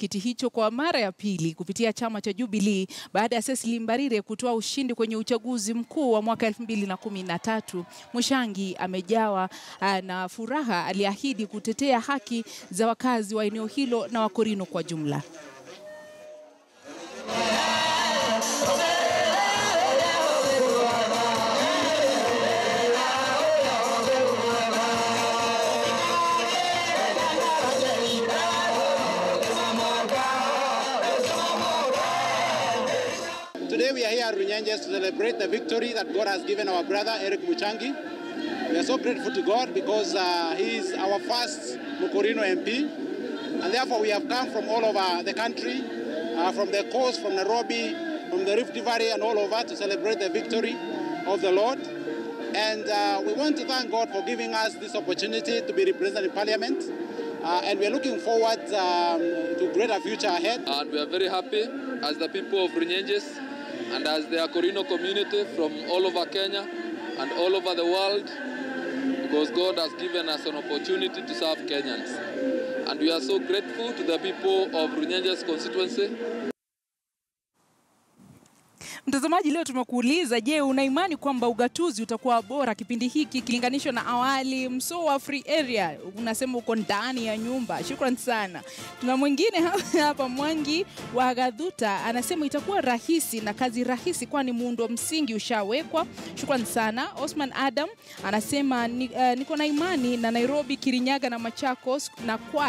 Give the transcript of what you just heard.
kiti hicho kwa mara ya pili kupitia chama cha Jubilee baada ya Cecily Mbarire kutoa ushindi kwenye uchaguzi mkuu wa mwaka 2013. Muchangi amejawa na furaha, aliahidi kutetea haki za wakazi wa eneo hilo na wakorino kwa jumla. Today we are here at Runyenjes to celebrate the victory that God has given our brother Eric Muchangi. We are so grateful to God because he is our first Mokorino MP, and therefore we have come from all over the country, from the coast, from Nairobi, from the Rift Valley and all over to celebrate the victory of the Lord. And we want to thank God for giving us this opportunity to be represented in Parliament. And we are looking forward to a greater future ahead. And we are very happy as the people of Runyenjes and as the akorino community from all over Kenya and all over the world, because God has given us an opportunity to serve Kenyans. And we are so grateful to the people of Runyenjes constituency. Mtazamaji, leo tumekuuliza, je, una imani kwamba ugatuzi utakuwa bora kipindi hiki kilinganishwa na awali? Mso wa free area unasema uko ndani ya nyumba. Shukrani sana. Tuna mwingine hapa Mwangi wa Gadhuta anasema itakuwa rahisi na kazi rahisi kwani muundo msingi ushawekwa. Shukrani sana. Osman Adam anasema niko na imani na Nairobi, Kirinyaga na Machakos na kwa